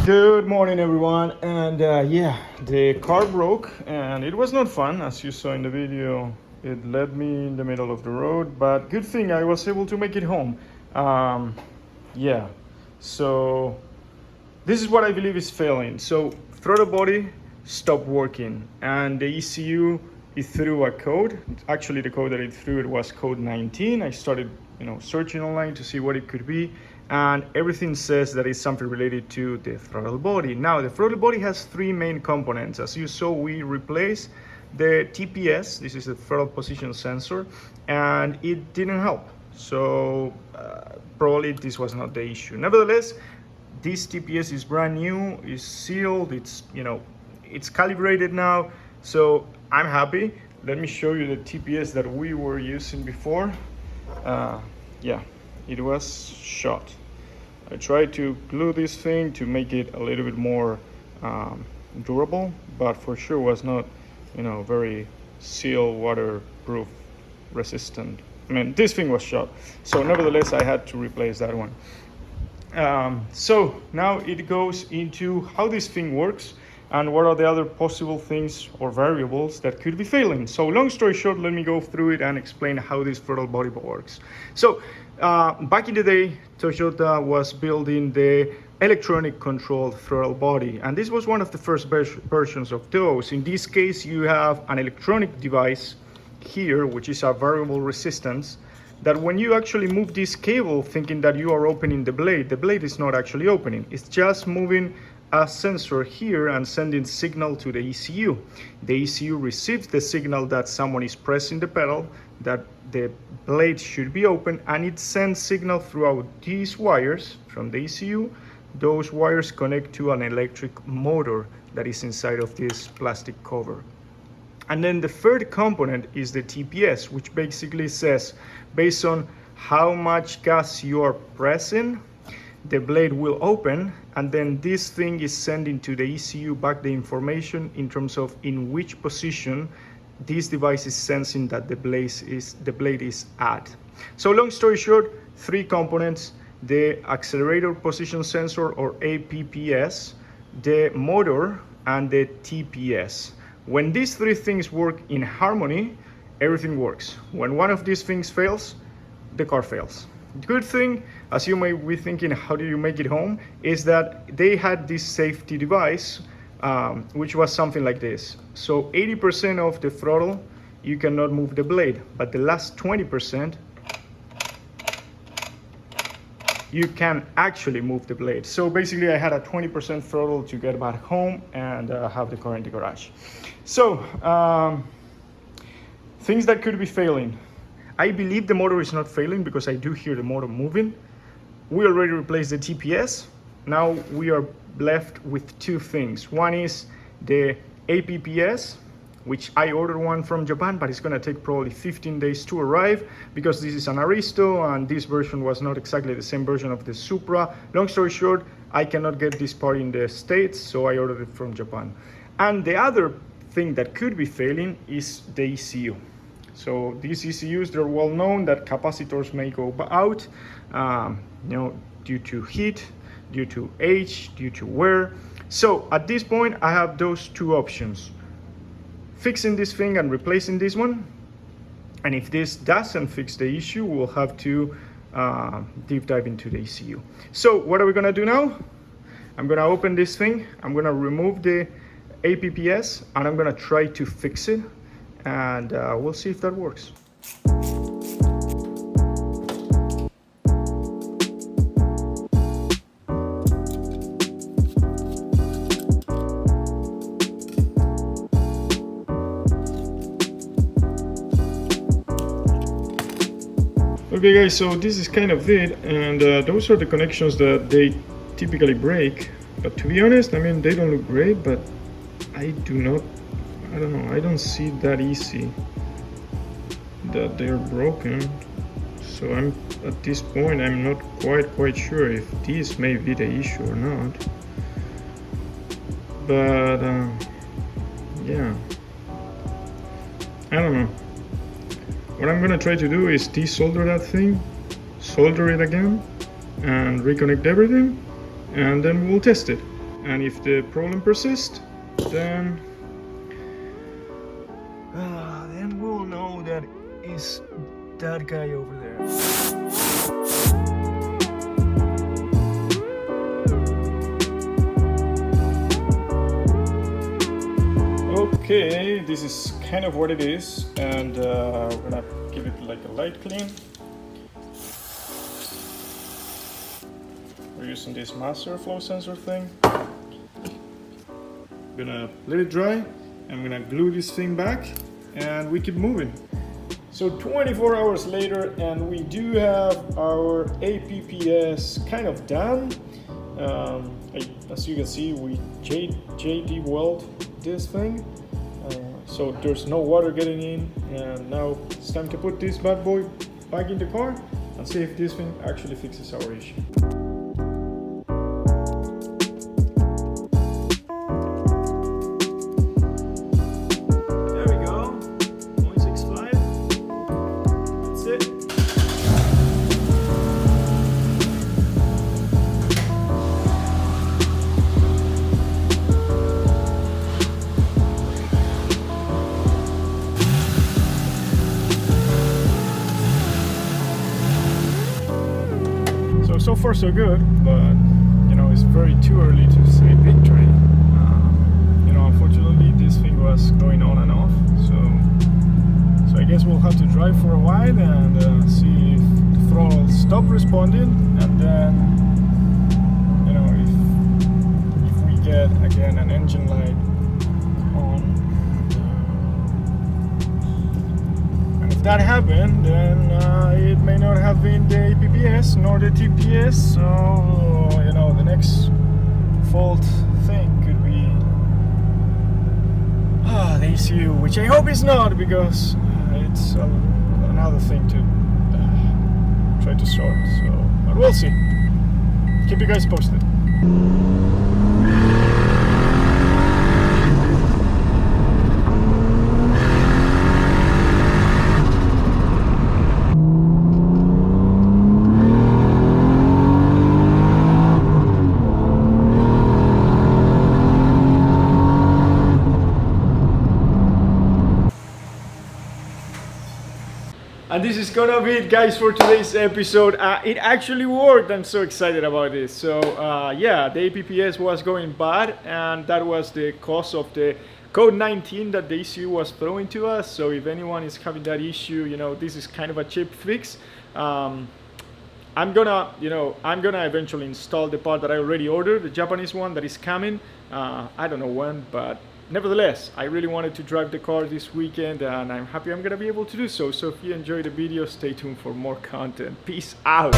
Good morning, everyone. And yeah, the car broke, and it was not fun, as you saw in the video. It led me in the middle of the road, but good thing I was able to make it home. Yeah, so this is what I believe is failing. So throttle body stopped working, and the ECU it threw a code. Actually, the code that it threw it was code 19. I started, searching online to see what it could be, and everything says that it's something related to the throttle body. Now, the throttle body has three main components. As you saw, we replaced the TPS. This is the throttle position sensor, and it didn't help. So probably this was not the issue. Nevertheless, this TPS is brand new, is sealed, it's calibrated now, so I'm happy. Let me show you the TPS that we were using before. Yeah, it was shot. I tried to glue this thing to make it a little bit more durable, but for sure was not, very seal waterproof resistant. I mean, this thing was shot, so nevertheless I had to replace that one. So now it goes into how this thing works and what are the other possible things or variables that could be failing. So long story short, let me go through it and explain how this throttle body works. So back in the day, Toyota was building the electronic controlled throttle body, and this was one of the first versions of those. In this case, you have an electronic device here, which is a variable resistance, that when you actually move this cable thinking that you are opening the blade is not actually opening. It's just moving a sensor here and sending signal to the ECU. The ECU receives the signal that someone is pressing the pedal, that the blade should be open, and it sends signal throughout these wires from the ECU. Those wires connect to an electric motor that is inside of this plastic cover. And then the third component is the TPS, which basically says, based on how much gas you are pressing, the blade will open, and then this thing is sending to the ECU back the information in terms of in which position this device is sensing that the blade is at. So long story short, three components: the accelerator position sensor or APPS, the motor, and the TPS. When these three things work in harmony, everything works. When one of these things fails, the car fails. Good thing, as you may be thinking, how do you make it home, is that they had this safety device, which was something like this. So 80% of the throttle, you cannot move the blade, but the last 20%, you can actually move the blade. So basically I had a 20% throttle to get back home and have the car in the garage. So things that could be failing. I believe the motor is not failing because I do hear the motor moving. We already replaced the TPS. Now we are left with two things. One is the APPS, which I ordered one from Japan, but it's gonna take probably 15 days to arrive because this is an Aristo and this version was not exactly the same version of the Supra. Long story short, I cannot get this part in the States, so I ordered it from Japan. And the other thing that could be failing is the ECU. So these ECUs, they're well known that capacitors may go out, due to heat, due to age, due to wear. So at this point, I have those two options: fixing this thing and replacing this one. And if this doesn't fix the issue, we'll have to deep dive into the ECU. So what are we gonna do now? I'm gonna open this thing, I'm gonna remove the APPS, and I'm gonna try to fix it, and we'll see if that works. Okay guys, so this is kind of it, and those are the connections that they typically break. But to be honest, I mean, they don't look great, but I don't know, I don't see that easy that they're broken. So at this point, I'm not quite sure if this may be the issue or not. But yeah, I don't know. What I'm gonna try to do is desolder that thing, solder it again, and reconnect everything, and then we'll test it. and if the problem persists, then we'll know that it's that guy over there. Okay, this is kind of what it is, and we're gonna give it like a light clean. We're using this master flow sensor thing. Gonna let it dry. I'm gonna glue this thing back, and we keep moving. So 24 hours later, and we do have our APPS kind of done. As you can see, we JD weld this thing, so there's no water getting in, and now it's time to put this bad boy back in the car and see if this thing actually fixes our issue. So far so good, but you know, it's very too early to say victory. You know, unfortunately this thing was going on and off, so I guess we'll have to drive for a while and see if the throttle stops responding, and then, you know, if we get again an engine light on, and if that happened, then it may not have been the APPS nor the TPS, so you know, the next fault thing could be the ECU, which I hope is not, because it's another thing to try to sort. So, but we'll see. Keep you guys posted. And this is gonna be it, guys, for today's episode. It actually worked. I'm so excited about this. So yeah, the APPS was going bad, and that was the cause of the code 19 that the ECU was throwing to us. So if anyone is having that issue, you know, this is kind of a cheap fix. I'm gonna eventually install the part that I already ordered, the Japanese one that is coming. I don't know when, but nevertheless, I really wanted to drive the car this weekend, and I'm happy I'm gonna be able to do so. So if you enjoyed the video, stay tuned for more content. Peace out.